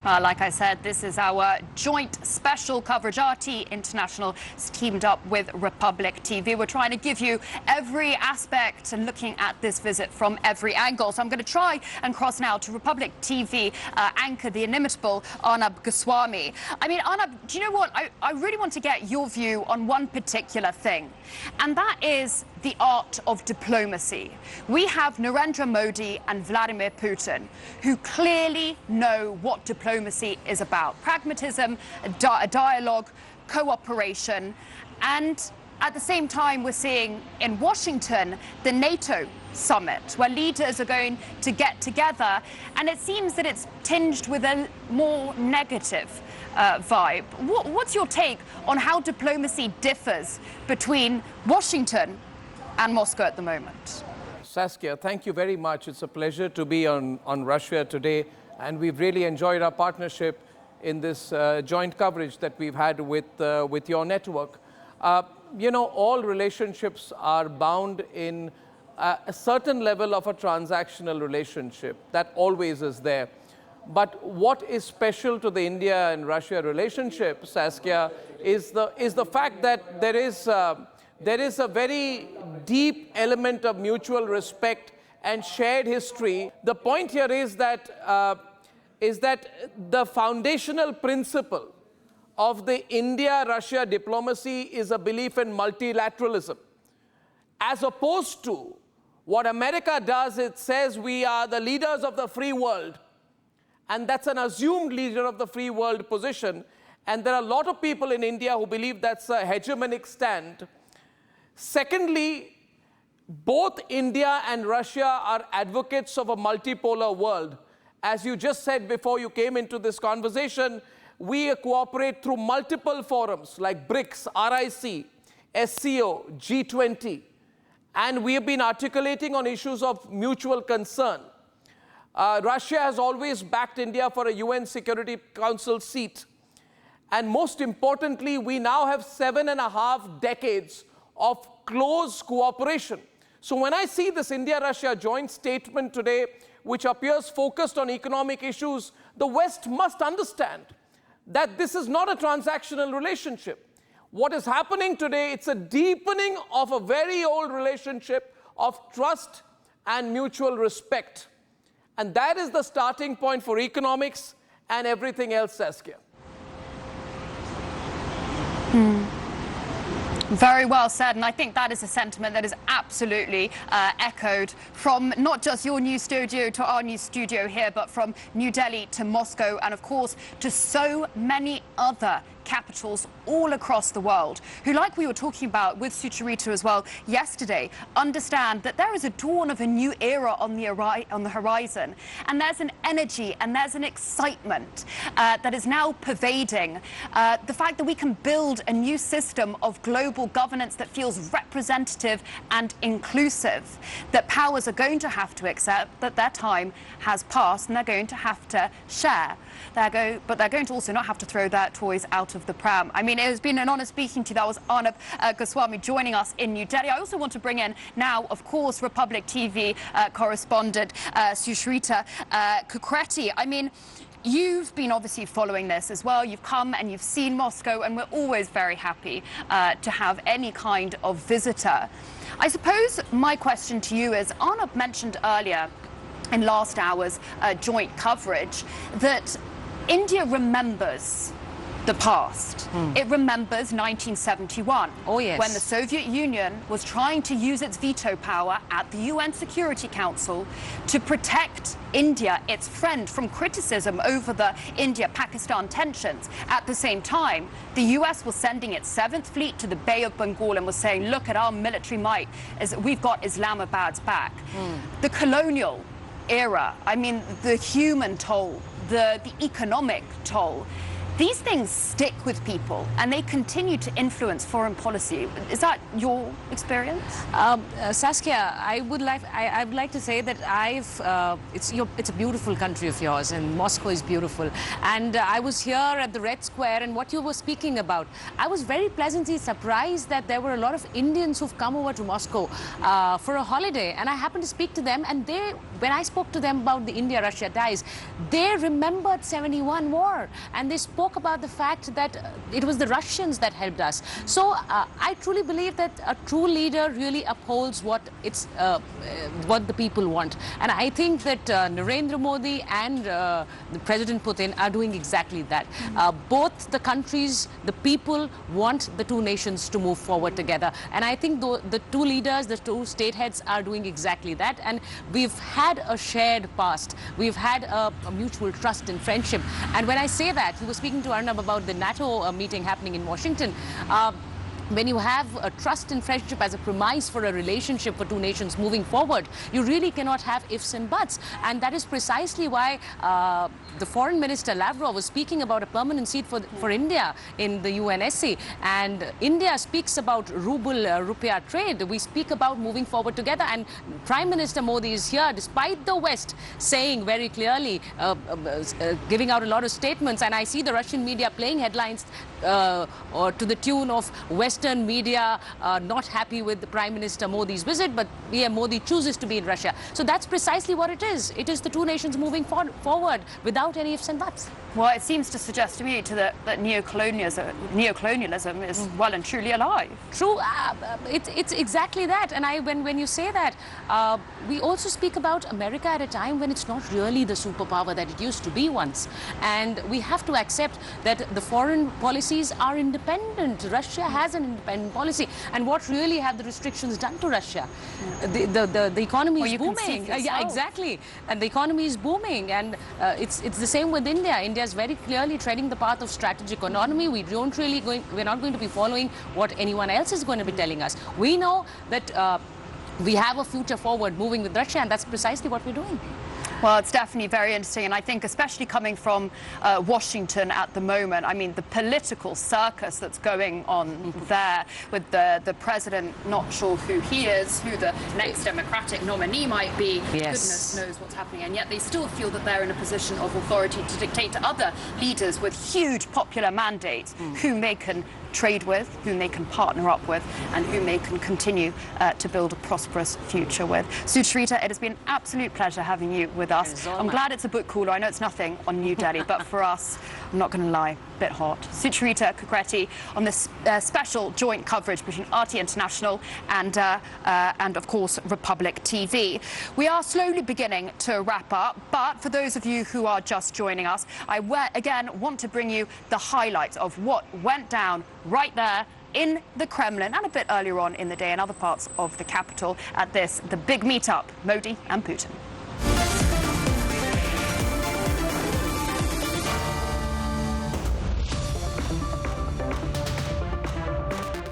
Like I said, this is our joint special coverage. RT International is teamed up with Republic TV. We're trying to give you every aspect and looking at this visit from every angle. So I'm going to try and cross now to Republic TV anchor, the inimitable Arnab Goswami. I mean, Arnab, do you know what? I really want to get your view on one particular thing, and that is the art of diplomacy. We have Narendra Modi and Vladimir Putin, who clearly know what diplomacy is about. Pragmatism, dialogue, cooperation. And at the same time, we're seeing in Washington the NATO summit, where leaders are going to get together. And it seems that it's tinged with a more negative vibe. What's your take on how diplomacy differs between Washington and Moscow at the moment? Saskia, thank you very much. It's a pleasure to be on Russia today, and we've really enjoyed our partnership in this joint coverage that we've had with your network. You know, all relationships are bound in a certain level of a transactional relationship. That always is there. But what is special to the India and Russia relationship, Saskia, is the fact that there is a very deep element of mutual respect and shared history. The point here is that the foundational principle of the India-Russia diplomacy is a belief in multilateralism. As opposed to what America does, it says we are the leaders of the free world. And that's an assumed leader of the free world position. And there are a lot of people in India who believe that's a hegemonic stand. Secondly, both India and Russia are advocates of a multipolar world. As you just said before you came into this conversation, we cooperate through multiple forums like BRICS, RIC, SCO, G20, and we have been articulating on issues of mutual concern. Russia has always backed India for a UN Security Council seat. And most importantly, we now have 7.5 decades of close cooperation. So when I see this India-Russia joint statement today, which appears focused on economic issues, the West must understand that this is not a transactional relationship. What is happening today, it's a deepening of a very old relationship of trust and mutual respect. And that is the starting point for economics and everything else, Saskia. Very well said, and I think that is a sentiment that is absolutely echoed from not just your news studio to our news studio here, but from New Delhi to Moscow, and of course to so many other capitals all across the world, who, like we were talking about with Sucharita as well yesterday, understand that there is a dawn of a new era on the horizon, and there's an energy and there's an excitement that is now pervading the fact that we can build a new system of global governance that feels representative and inclusive, that powers are going to have to accept that their time has passed and they're going to have to share. But they're going to also not have to throw their toys out of the pram. I mean, it has been an honor speaking to you. That was Arnab Goswami joining us in New Delhi. I also want to bring in now, of course, Republic TV correspondent Sucharita Kukreti. I mean, you've been obviously following this as well. You've come and you've seen Moscow, and we're always very happy to have any kind of visitor. I suppose my question to you is, Arnab mentioned earlier in last hour's joint coverage that India remembers the past. It remembers 1971, oh, yes, when the Soviet Union was trying to use its veto power at the UN Security Council to protect India, its friend, from criticism over the India-Pakistan tensions. At the same time, the US was sending its 7th Fleet to the Bay of Bengal and was saying, look at our military might, as we've got Islamabad's back. The colonial era, I mean, the human toll, the economic toll. These things stick with people and they continue to influence foreign policy. Is that your experience? Saskia, I would like to say that it's a beautiful country of yours, and Moscow is beautiful. And I was here at the Red Square, and what you were speaking about, I was very pleasantly surprised that there were a lot of Indians who've come over to Moscow for a holiday. And I happened to speak to them, and when I spoke to them about the India-Russia ties, they remembered '71 war, and they spoke about the fact that it was the Russians that helped us. So I truly believe that a true leader really upholds what the people want. And I think that Narendra Modi and President Putin are doing exactly that. Both the countries, the people want the two nations to move forward together. And I think the two leaders, the two state heads are doing exactly that. And we've had a shared past. We've had a mutual trust and friendship. And when I say that, you were speaking to Arnab about the NATO meeting happening in Washington. When you have a trust and friendship as a premise for a relationship for two nations moving forward, you really cannot have ifs and buts. And that is precisely why the Foreign Minister Lavrov was speaking about a permanent seat for India in the UNSC. And India speaks about ruble-rupiah trade. We speak about moving forward together. And Prime Minister Modi is here, despite the West saying very clearly, giving out a lot of statements. And I see the Russian media playing headlines or to the tune of Western media not happy with the Prime Minister Modi's visit, but Modi chooses to be in Russia. So that's precisely what it is. It is the two nations moving forward without any ifs and buts. Well, it seems to suggest to me that neocolonialism is well and truly alive. True. It's exactly that. And when you say that, we also speak about America at a time when it's not really the superpower that it used to be once. And we have to accept that the foreign policies are independent. Russia has an independent policy. And what really have the restrictions done to Russia? The economy is booming. Yeah, exactly. And the economy is booming. And it's the same with India. India is very clearly treading the path of strategic autonomy. We're not going to be following what anyone else is going to be telling us. We know that we have a future forward moving with Russia, and that's precisely what we're doing. Well, it's definitely very interesting, and I think especially coming from Washington at the moment, I mean, the political circus that's going on there with the president not sure who he is, who the next Democratic nominee might be, goodness knows what's happening, and yet they still feel that they're in a position of authority to dictate to other leaders with huge popular mandates whom they can trade with, whom they can partner up with, and whom they can continue to build a prosperous future with. Sucharita, it has been an absolute pleasure having you with us. I'm glad it's a book cooler. I know it's nothing on New Delhi, but for us, I'm not going to lie, a bit hot. Sucharita Kurkreti on this special joint coverage between RT International and of course, Republic TV. We are slowly beginning to wrap up, but for those of you who are just joining us, I again want to bring you the highlights of what went down right there in the Kremlin and a bit earlier on in the day in other parts of the capital at the big meet-up, Modi and Putin.